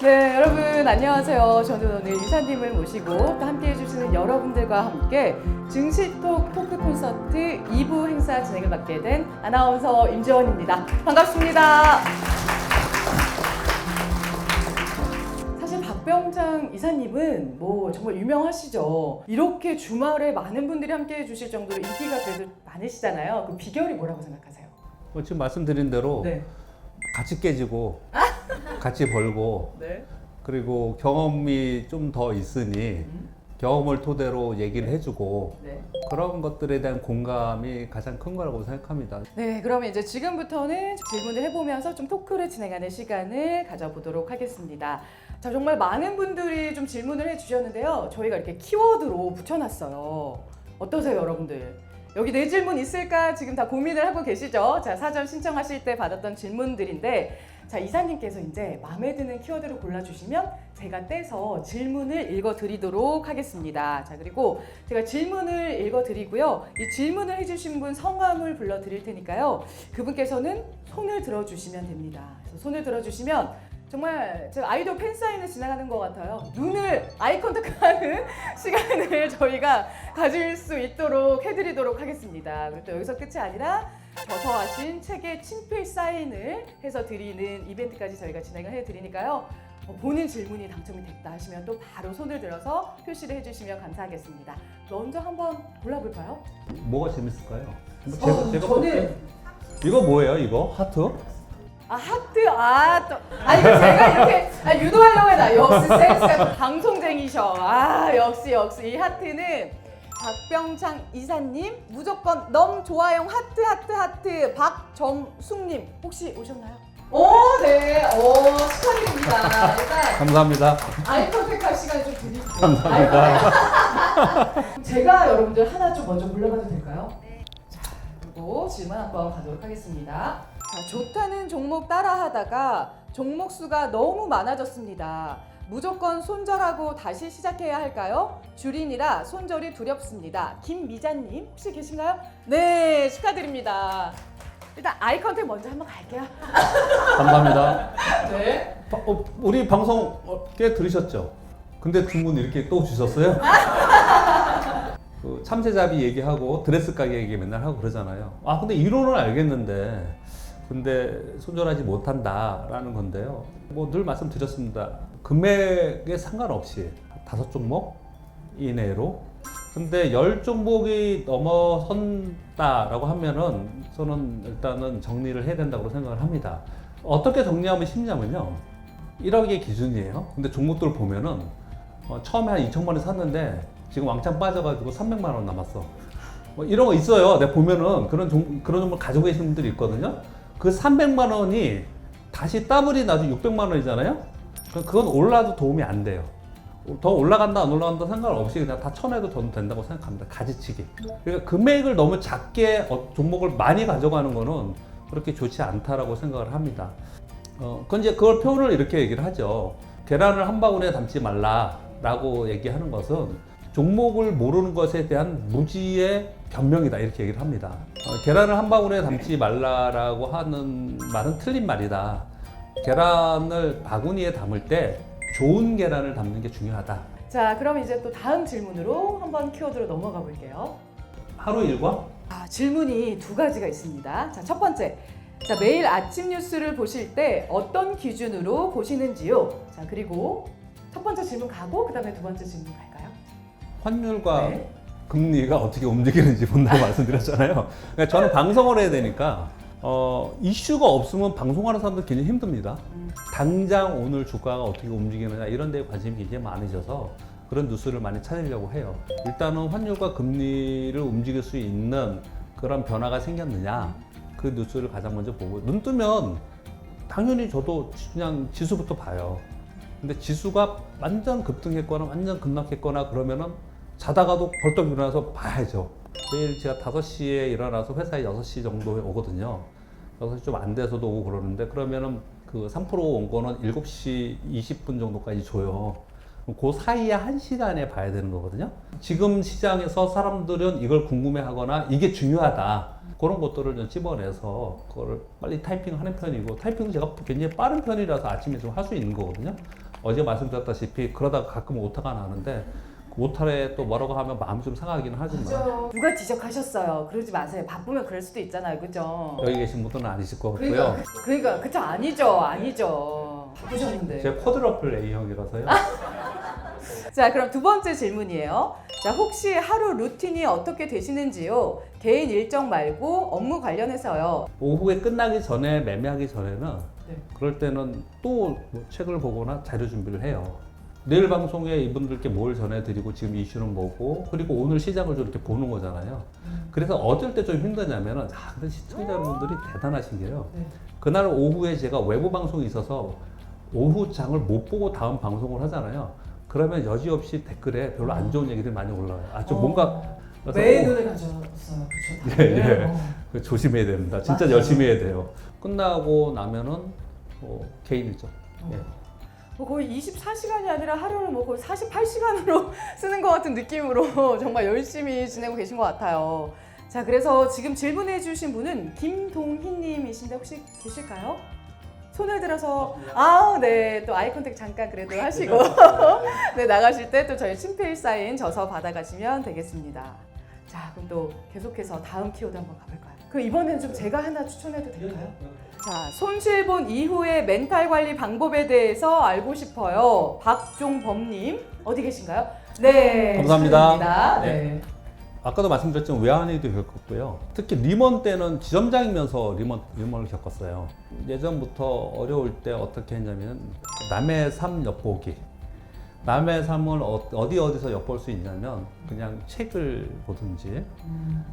네, 여러분 안녕하세요. 저는 오늘 이사님을 모시고 또 함께 해주시는 여러분들과 함께 증시톡 토크 콘서트 2부 행사 진행을 맡게 된 아나운서 임지원입니다. 반갑습니다. 사실 박병창 이사님은 뭐 정말 유명하시죠. 이렇게 주말에 많은 분들이 함께 해주실 정도로 인기가 그래도 많으시잖아요. 그 비결이 뭐라고 생각하세요? 지금 말씀드린 대로 네. 같이 깨지고 같이 벌고 네. 그리고 경험이 좀 더 있으니 경험을 토대로 얘기를 해주고 네. 그런 것들에 대한 공감이 가장 큰 거라고 생각합니다. 네, 그러면 이제 지금부터는 질문을 해보면서 좀 토크를 진행하는 시간을 가져보도록 하겠습니다. 자, 정말 많은 분들이 좀 질문을 해주셨는데요. 저희가 이렇게 키워드로 붙여놨어요. 어떠세요, 여러분들? 여기 내 질문 있을까 지금 다 고민을 하고 계시죠? 자, 사전 신청하실 때 받았던 질문들인데, 자, 이사님께서 이제 마음에 드는 키워드를 골라주시면 제가 떼서 질문을 읽어드리도록 하겠습니다. 자, 그리고 제가 질문을 읽어드리고요. 이 질문을 해주신 분 성함을 불러드릴 테니까요. 그분께서는 손을 들어주시면 됩니다. 그래서 손을 들어주시면 정말 제가 아이돌 팬사인을 진행하는 것 같아요. 눈을 아이 컨택하는 시간을 저희가 가질 수 있도록 해드리도록 하겠습니다. 그리고 또 여기서 끝이 아니라 저서하신 책에 친필 사인을 해서 드리는 이벤트까지 저희가 진행을 해드리니까요. 본인 질문이 당첨이 됐다 하시면 또 바로 손을 들어서 표시를 해주시면 감사하겠습니다. 먼저 한번 골라볼까요? 뭐가 재밌을까요? 저는 이거 뭐예요? 이거 하트? 하트 이거 제가 이렇게 유도하려고 해다 역시 센스가 방송쟁이셔. 역시 이 하트는 박병창 이사님 무조건 너무 좋아요 하트 박정숙님 혹시 오셨나요? 네 축하드립니다. 일단 감사합니다. 아이 컨택할 시간 좀 드릴게요. 감사합니다. 제가 여러분들 하나 좀 먼저 골라봐도 될까요? 자, 그리고 질문 한번 가도록 하겠습니다. 자, 좋다는 종목 따라하다가 종목 수가 너무 많아졌습니다. 무조건 손절하고 다시 시작해야 할까요? 주린이라 손절이 두렵습니다. 김미자님 혹시 계신가요? 네, 축하드립니다. 일단 아이 컨택 먼저 한번 갈게요. 감사합니다. 네. 우리 방송 꽤 들으셨죠? 근데 주문 이렇게 또 주셨어요? 그 참새잡이 얘기하고 드레스 가게 얘기 맨날 하고 그러잖아요. 근데 이론은 알겠는데 근데 손절하지 못한다라는 건데요. 뭐 늘 말씀드렸습니다. 금액에 상관없이 5종목 이내로. 근데 10종목이 넘어선다라고 하면은 저는 일단은 정리를 해야 된다고 생각을 합니다. 어떻게 정리하면 쉽냐면요. 1억이 기준이에요. 근데 종목들 보면은 처음에 한 2천만 원 샀는데 지금 왕창 빠져가지고 300만 원 남았어. 뭐 이런 거 있어요. 내가 보면은 그런 종목 가지고 계시는 분들이 있거든요. 그 300만 원이 다시 더블이 나도 600만 원이잖아요. 그건 올라도 도움이 안 돼요. 더 올라간다 안 올라간다 상관없이 그냥 다 쳐내도 저는 된다고 생각합니다. 가지치기. 그러니까 금액을 너무 작게 종목을 많이 가져가는 거는 그렇게 좋지 않다라고 생각을 합니다. 그건 이제 그걸 표현을 이렇게 얘기를 하죠. 계란을 한 바구니에 담지 말라라고 얘기하는 것은 종목을 모르는 것에 대한 무지의 변명이다 이렇게 얘기를 합니다. 계란을 한 바구니에 담지 말라라고 하는 말은 틀린 말이다. 계란을 바구니에 담을 때 좋은 계란을 담는 게 중요하다. 자, 그럼 이제 또 다음 질문으로 한번 키워드로 넘어가 볼게요. 하루 일과? 질문이 두 가지가 있습니다. 자, 첫 번째. 자, 매일 아침 뉴스를 보실 때 어떤 기준으로 보시는지요? 자, 그리고 첫 번째 질문 가고 그다음에 두 번째 질문 갈까요? 환율과 네. 금리가 어떻게 움직이는지 본다고 말씀드렸잖아요. 그러니까 저는 방송을 해야 되니까 이슈가 없으면 방송하는 사람들 굉장히 힘듭니다. 당장 오늘 주가가 어떻게 움직이느냐 이런 데에 관심이 굉장히 많으셔서 그런 뉴스를 많이 찾으려고 해요. 일단은 환율과 금리를 움직일 수 있는 그런 변화가 생겼느냐 그 뉴스를 가장 먼저 보고 눈 뜨면 당연히 저도 그냥 지수부터 봐요. 근데 지수가 완전 급등했거나 완전 급락했거나 그러면은 자다가도 벌떡 일어나서 봐야죠. 매일 제가 5시에 일어나서 회사에 6시 정도에 오거든요. 6시 좀 안 돼서도 오고 그러는데 그러면은 그 3% 온 거는 7시 20분 정도까지 줘요. 그 사이에 1시간에 봐야 되는 거거든요. 지금 시장에서 사람들은 이걸 궁금해하거나 이게 중요하다. 그런 것들을 좀 찝어내서 그거를 빨리 타이핑하는 편이고 타이핑은 제가 굉장히 빠른 편이라서 아침에 좀 할 수 있는 거거든요. 어제 말씀드렸다시피 그러다가 가끔 오타가 나는데 그 오타에 또 뭐라고 하면 마음이 좀 상하기는 하지만 누가 지적하셨어요? 그러지 마세요. 바쁘면 그럴 수도 있잖아요, 그죠? 여기 계신 분들은 아니실 것 같고요. 그러니까 그쵸, 아니죠. 바쁘셨는데. 제가 쿼드러플 A형이라서요. 자, 그럼 두 번째 질문이에요. 자, 혹시 하루 루틴이 어떻게 되시는지요? 개인 일정 말고 업무 관련해서요. 오후에 끝나기 전에 매매하기 전에는 네. 그럴 때는 또뭐 책을 보거나 자료 준비를 해요. 내일 방송에 이분들께 뭘 전해드리고 지금 이슈는 뭐고 그리고 오늘 시장을 좀 이렇게 보는 거잖아요. 그래서 어쩔 때 좀 힘드냐면은 근데 시청자분들이 대단하신 게요. 네. 그날 오후에 제가 외부 방송이 있어서 오후 장을 못 보고 다음 방송을 하잖아요. 그러면 여지없이 댓글에 별로 안 좋은 얘기들이 많이 올라와요. 좀 뭔가 그래서 매일을 가져왔어요. 그쵸. 예. 조심해야 됩니다. 진짜 맞아요. 열심히 해야 돼요. 끝나고 나면은 개인 일정. 예. 뭐 거의 24시간이 아니라 하루를 뭐 거의 48시간으로 쓰는 것 같은 느낌으로 정말 열심히 지내고 계신 것 같아요. 자, 그래서 지금 질문해 주신 분은 김동희님이신데 혹시 계실까요? 손을 들어서 네, 또 아이 컨택 잠깐 그래도 하시고 네, 나가실 때 또 저희 친필 사인 저서 받아가시면 되겠습니다. 자, 그럼 또 계속해서 다음 키워드 한번 가볼까요? 그럼 이번에는 좀 제가 하나 추천해도 될까요? 자, 손실본 이후의 멘탈 관리 방법에 대해서 알고 싶어요. 박종범님 어디 계신가요? 네, 감사합니다. 축하드립니다. 네. 네. 아까도 말씀드렸지만 외환위기도 겪었고요. 특히 리먼 때는 지점장이면서 리먼을 겪었어요. 예전부터 어려울 때 어떻게 했냐면 남의 삶 엿보기. 남의 삶을 어디서 엿볼 수 있냐면 그냥 책을 보든지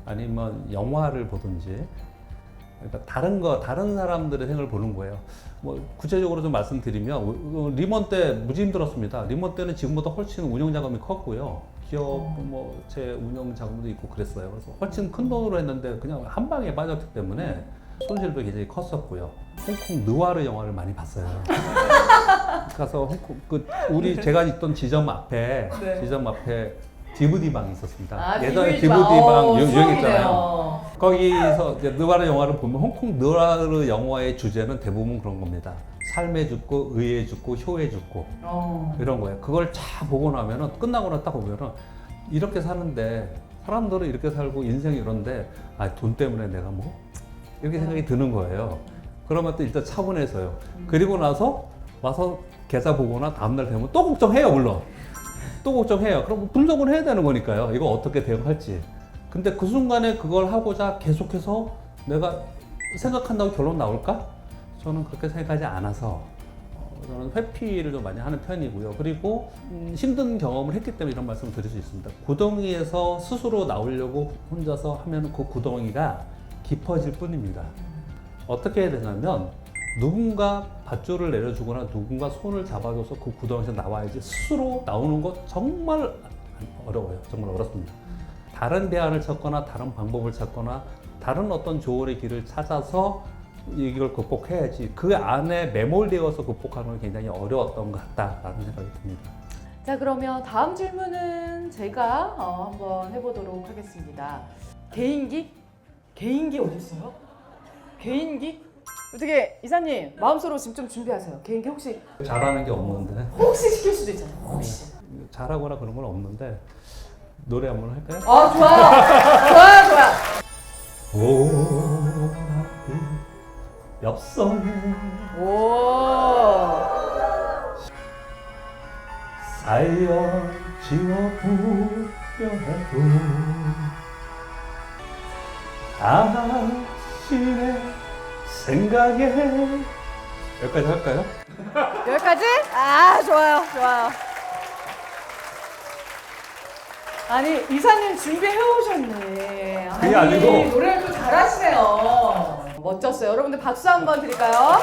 아니면 영화를 보든지 그러니까 다른 사람들의 생을 보는 거예요. 뭐 구체적으로 좀 말씀드리면 리먼 때 무지 힘들었습니다. 리먼 때는 지금보다 훨씬 운영 자금이 컸고요. 기업 제 운영 자금도 있고 그랬어요. 그래서 훨씬 큰 돈으로 했는데 그냥 한 방에 빠졌기 때문에 손실도 굉장히 컸었고요. 홍콩 느와르 영화를 많이 봤어요. 가서 홍콩 우리 제가 있던 지점 앞에 DVD 방이 있었습니다. 예전에 DVD 방 유행했잖아요. 거기서 이제 느와르 영화를 보면 홍콩 느와르 영화의 주제는 대부분 그런 겁니다. 삶에 죽고 의에 죽고 효에 죽고 이런 거예요. 그걸 쫙 보고 나면은 끝나고 딱 보면은 이렇게 사는데 사람들은 이렇게 살고 인생이 이런데 돈 때문에 내가 뭐 이렇게 생각이 드는 거예요. 그러면 또 일단 차분해서요. 그리고 나서 와서 계좌 보거나 다음날 되면 또 걱정해요, 물론. 또 걱정해요. 그럼 분석은 해야 되는 거니까요. 이거 어떻게 대응할지. 근데 그 순간에 그걸 하고자 계속해서 내가 생각한다고 결론 나올까? 저는 그렇게 생각하지 않아서 저는 회피를 좀 많이 하는 편이고요. 그리고 힘든 경험을 했기 때문에 이런 말씀을 드릴 수 있습니다. 구덩이에서 스스로 나오려고 혼자서 하면 그 구덩이가 깊어질 뿐입니다. 어떻게 해야 되냐면 누군가 밧줄을 내려주거나 누군가 손을 잡아줘서 그 구덩이에서 나와야지 스스로 나오는 것 정말 어려워요. 정말 어렵습니다. 다른 대안을 찾거나 다른 방법을 찾거나 다른 어떤 조언의 길을 찾아서 이걸 극복해야지 그 안에 매몰되어서 극복하는 건 굉장히 어려웠던 것 같다라는 생각이 듭니다. 자, 그러면 다음 질문은 제가 한번 해보도록 하겠습니다. 개인기? 개인기 어디 있어요? 개인기? 어떻게 이사님 마음속으로 지금 좀 준비하세요. 개인기 혹시 잘하는 게 없는데 시킬 수도 있잖아요. 혹시. 잘하거나 그런 건 없는데 노래 한번 할까요? 좋아요. 보랏빛 엽서에 쌓여 지워보려 해도 당신의 생각에 여기까지 할까요? 여기까지? 좋아요. 아니, 이사님 준비해 오셨네. 그게 아니고 노래를 또 잘하시네요. 멋졌어요. 여러분들 박수 한번 드릴까요?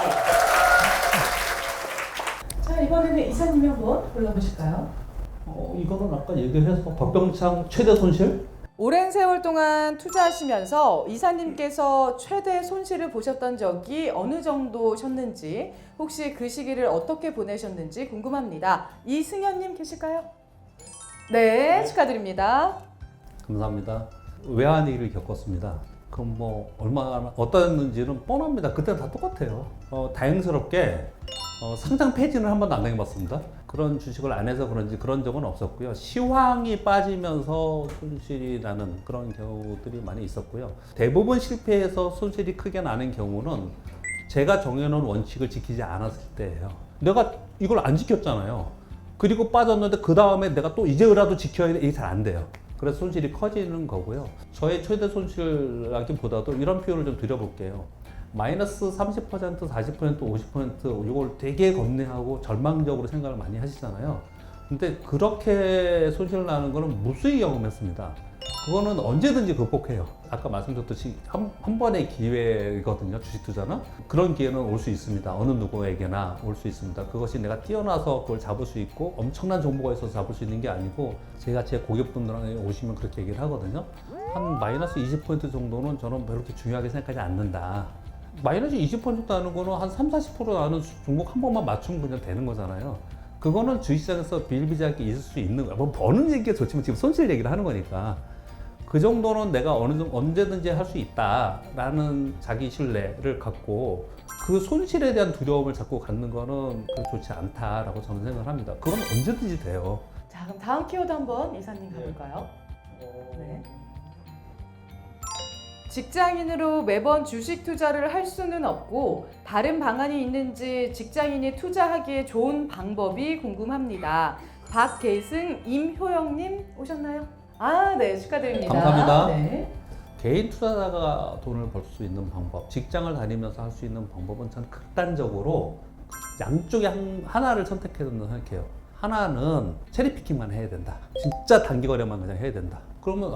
자, 이번에는 이사님이 한번 불러보실까요? 이거는 아까 얘기해서 박병창 최대 손실? 오랜 세월 동안 투자하시면서 이사님께서 최대 손실을 보셨던 적이 어느 정도셨는지, 혹시 그 시기를 어떻게 보내셨는지 궁금합니다. 이승현님 계실까요? 네, 축하드립니다. 감사합니다. 외환위기를 겪었습니다. 그럼 뭐 얼마나 어떠했는지는 뻔합니다. 그때는 다 똑같아요. 다행스럽게 상장 폐지는 한 번도 안 당해봤습니다. 그런 주식을 안 해서 그런지 그런 적은 없었고요. 시황이 빠지면서 손실이 나는 그런 경우들이 많이 있었고요. 대부분 실패해서 손실이 크게 나는 경우는 제가 정해놓은 원칙을 지키지 않았을 때예요. 내가 이걸 안 지켰잖아요. 그리고 빠졌는데 그 다음에 내가 또 이제라도 지켜야 돼. 이게 잘 안 돼요. 그래서 손실이 커지는 거고요. 저의 최대 손실라기보다도 이런 표현을 좀 드려볼게요. 마이너스 30%, 40%, 50% 이걸 되게 겁내하고 절망적으로 생각을 많이 하시잖아요. 근데 그렇게 손실 나는 거는 무수히 경험했습니다. 그거는 언제든지 극복해요. 아까 말씀드렸듯이 한 번의 기회거든요. 주식 투자는. 그런 기회는 올 수 있습니다. 어느 누구에게나 올 수 있습니다. 그것이 내가 뛰어나서 그걸 잡을 수 있고 엄청난 정보가 있어서 잡을 수 있는 게 아니고 제가 제 고객분들한테 오시면 그렇게 얘기를 하거든요. 한 마이너스 20% 정도는 저는 그렇게 중요하게 생각하지 않는다. 마이너스 20% 정도 하는 거는 한 3, 40% 나는 종목 한 번만 맞추면 그냥 되는 거잖아요. 그거는 주식시장에서 비일비재하게 있을 수 있는 거야. 뭐 버는 얘기가 좋지만 지금 손실 얘기를 하는 거니까. 그 정도는 내가 언제든지 할 수 있다라는 자기 신뢰를 갖고 그 손실에 대한 두려움을 자꾸 갖는 거는 좋지 않다라고 저는 생각을 합니다. 그건 언제든지 돼요. 자, 그럼 다음 키워드 한번 이사님 가볼까요? 네. 직장인으로 매번 주식 투자를 할 수는 없고 다른 방안이 있는지 직장인이 투자하기에 좋은 방법이 궁금합니다. 박계승, 임효영님 오셨나요? 아, 네, 축하드립니다. 감사합니다. 네. 개인 투자자가 돈을 벌 수 있는 방법, 직장을 다니면서 할 수 있는 방법은 전 극단적으로 양쪽에 하나를 선택해야 된다고 생각해요. 하나는 체리피킹만 해야 된다. 진짜 단기거래만 그냥 해야 된다. 그러면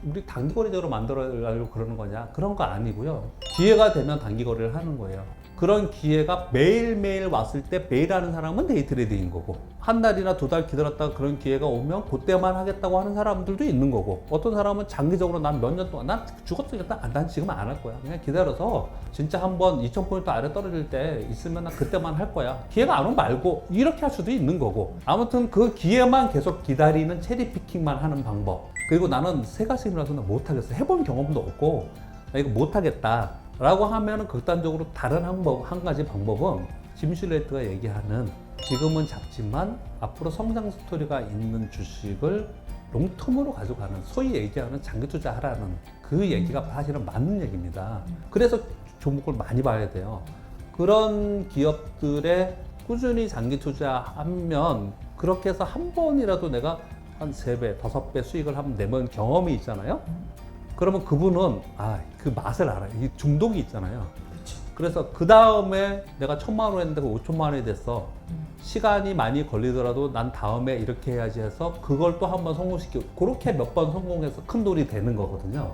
우리 단기거래적으로 만들어가려고 그러는 거냐? 그런 거 아니고요. 기회가 되면 단기거래를 하는 거예요. 그런 기회가 매일매일 왔을 때 매일 하는 사람은 데이트레이딩인 거고 한 달이나 두 달 기다렸다가 그런 기회가 오면 그때만 하겠다고 하는 사람들도 있는 거고 어떤 사람은 장기적으로 난 몇 년 동안 난 죽었으니까 난 지금 안 할 거야. 그냥 기다려서 진짜 한번 2000포인트 아래 떨어질 때 있으면 난 그때만 할 거야. 기회가 안 오면 말고 이렇게 할 수도 있는 거고 아무튼 그 기회만 계속 기다리는 체리피킹만 하는 방법. 그리고 나는 세가슴이라서 나 못하겠어. 해본 경험도 없고 나 이거 못하겠다 라고 하면 극단적으로 다른 한 가지 방법은 짐 슐레이트가 얘기하는 지금은 작지만 앞으로 성장 스토리가 있는 주식을 롱텀으로 가져가는 소위 얘기하는 장기 투자하라는 그 얘기가 사실은 맞는 얘기입니다. 그래서 종목을 많이 봐야 돼요. 그런 기업들에 꾸준히 장기 투자하면 그렇게 해서 한 번이라도 내가 한 3배, 5배 수익을 한번 내본 경험이 있잖아요. 그러면 그분은 그 맛을 알아요. 이 중독이 있잖아요. 그래서 그 다음에 내가 1000만 원 했는데 5천만 원이 됐어. 시간이 많이 걸리더라도 난 다음에 이렇게 해야지 해서 그걸 또 한번 성공시키고 그렇게 몇 번 성공해서 큰 돈이 되는 거거든요.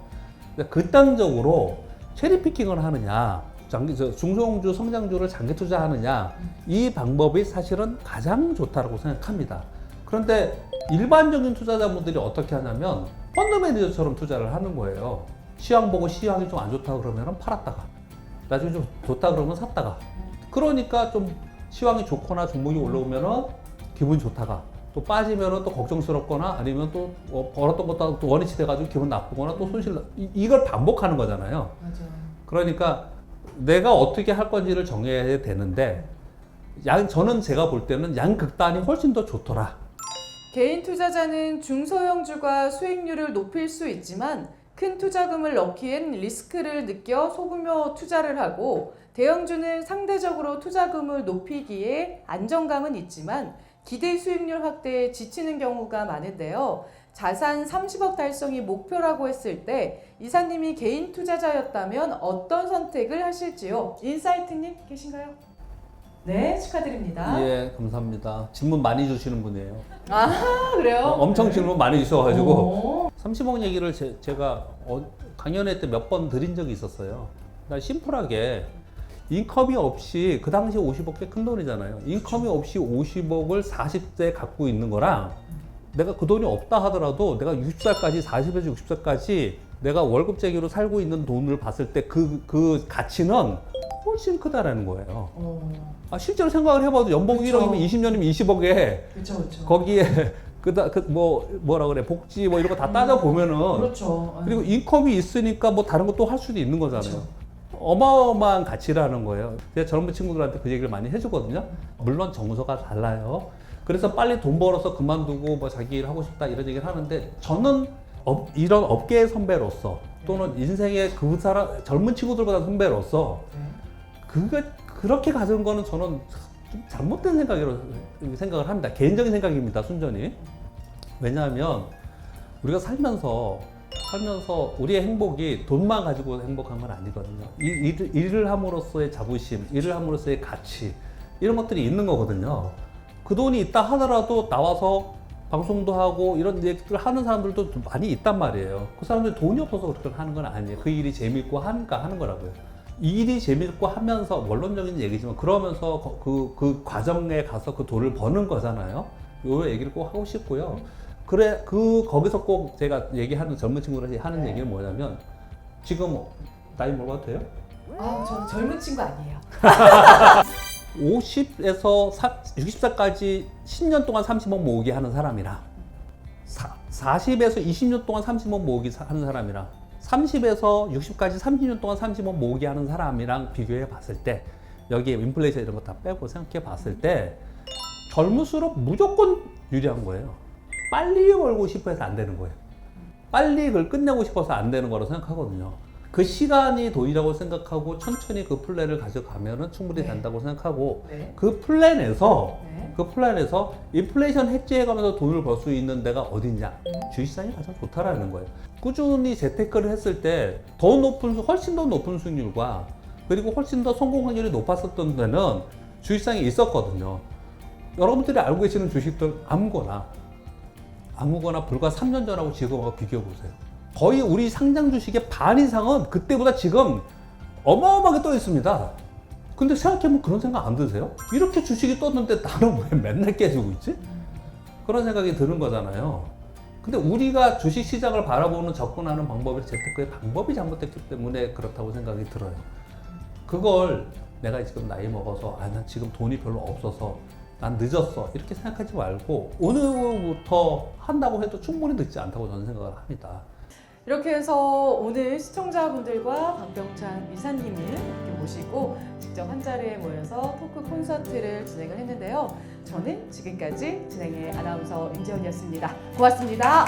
근데 극단적으로 체리피킹을 하느냐 중소형주 성장주를 장기 투자하느냐 이 방법이 사실은 가장 좋다고 생각합니다. 그런데 일반적인 투자자분들이 어떻게 하냐면 펀드 매니저처럼 투자를 하는 거예요. 시황 보고 시황이 좀 안 좋다 그러면 팔았다가 나중에 좀 좋다 그러면 샀다가 그러니까 좀 시황이 좋거나 종목이 올라오면은 기분 좋다가 또 빠지면은 또 걱정스럽거나 아니면 또 벌었던 것도 또 원위치 돼가지고 기분 나쁘거나 또 손실 이걸 반복하는 거잖아요. 맞아요. 그러니까 내가 어떻게 할 건지를 정해야 되는데 저는 제가 볼 때는 양극단이 훨씬 더 좋더라. 개인 투자자는 중소형주가 수익률을 높일 수 있지만 큰 투자금을 넣기엔 리스크를 느껴 소규모 투자를 하고 대형주는 상대적으로 투자금을 높이기에 안정감은 있지만 기대 수익률 확대에 지치는 경우가 많은데요. 자산 30억 달성이 목표라고 했을 때 이사님이 개인 투자자였다면 어떤 선택을 하실지요? 인사이트님 계신가요? 네, 축하드립니다. 예, 감사합니다. 질문 많이 주시는 분이에요. 그래요? 엄청 질문 많이 주셔가지고 오. 30억 얘기를 제가 강연회 때 몇 번 드린 적이 있었어요. 나 심플하게 인컴이 없이 그 당시 50억 꽤 큰 돈이잖아요. 인컴이 없이 50억을 40대 갖고 있는 거랑 내가 그 돈이 없다 하더라도 내가 60살까지 40에서 60살까지 내가 월급쟁이로 살고 있는 돈을 봤을 때 그 가치는 훨씬 크다라는 거예요. 실제로 생각을 해봐도 연봉 그쵸. 1억이면 20년이면 20억에 그렇죠. 거기에 뭐라 그래 복지 이런 거 다 따져 보면은 그렇죠. 그리고 인컴이 있으니까 뭐 다른 것도 할 수도 있는 거잖아요. 그쵸. 어마어마한 가치라는 거예요. 제가 젊은 친구들한테 그 얘기를 많이 해주거든요. 물론 정서가 달라요. 그래서 빨리 돈 벌어서 그만두고 뭐 자기 일 하고 싶다 이런 얘기를 하는데 저는 이런 업계의 선배로서 또는 인생의 그 사람 젊은 친구들보다 선배로서 그렇게 가진 거는 저는 좀 잘못된 생각이라고 생각을 합니다. 개인적인 생각입니다. 순전히. 왜냐하면 우리가 살면서 우리의 행복이 돈만 가지고 행복한 건 아니거든요. 일을 함으로써의 자부심, 일을 함으로써의 가치 이런 것들이 있는 거거든요. 그 돈이 있다 하더라도 나와서 방송도 하고 이런 얘기를 하는 사람들도 좀 많이 있단 말이에요. 그 사람들이 돈이 없어서 그렇게 하는 건 아니에요. 그 일이 재밌고 하니까 하는 거라고요. 이 일이 재밌고 하면서 원론적인 얘기지만 그러면서 그 과정에 가서 그 돈을 버는 거잖아요. 요 얘기를 꼭 하고 싶고요. 그래 거기서 꼭 제가 얘기하는 젊은 친구들이 하는 얘기는 뭐냐면 지금 나이 뭐가 돼요? 저는 젊은 친구 아니에요. 50에서 60살까지 10년 동안 30억 모으기 하는 사람이랑 40에서 20년 동안 30억 모으기 하는 사람이랑 30에서 60까지 30년 동안 30억 모으기 하는 사람이랑 비교해 봤을 때 여기에 인플레이션 이런 거 다 빼고 생각해 봤을 때 젊을수록 무조건 유리한 거예요. 빨리 벌고 싶어 해서 안 되는 거예요. 빨리 그걸 끝내고 싶어서 안 되는 거라고 생각하거든요. 그 시간이 돈이라고 생각하고 천천히 그 플랜을 가져가면은 충분히 된다고 생각하고 그 플랜에서 인플레이션 해지해가면서 돈을 벌 수 있는 데가 어딨냐? 주식시장이 가장 좋다라는 거예요. 꾸준히 재테크를 했을 때 훨씬 더 높은 수익률과 그리고 훨씬 더 성공 확률이 높았었던 데는 주식시장이 있었거든요. 여러분들이 알고 계시는 주식들 아무거나 불과 3년 전하고 지금하고 비교해 보세요. 거의 우리 상장 주식의 반 이상은 그때보다 지금 어마어마하게 떠 있습니다. 근데 생각해보면 그런 생각 안 드세요? 이렇게 주식이 떴는데 나는 왜 맨날 깨지고 있지? 그런 생각이 드는 거잖아요. 근데 우리가 주식 시장을 바라보는 접근하는 방법이 재테크의 방법이 잘못됐기 때문에 그렇다고 생각이 들어요. 그걸 내가 지금 나이 먹어서 난 지금 돈이 별로 없어서 난 늦었어 이렇게 생각하지 말고 오늘부터 한다고 해도 충분히 늦지 않다고 저는 생각을 합니다. 이렇게 해서 오늘 시청자분들과 박병찬 이사님을 이렇게 모시고 직접 한 자리에 모여서 토크 콘서트를 진행을 했는데요. 저는 지금까지 진행의 아나운서 임지연이었습니다. 고맙습니다.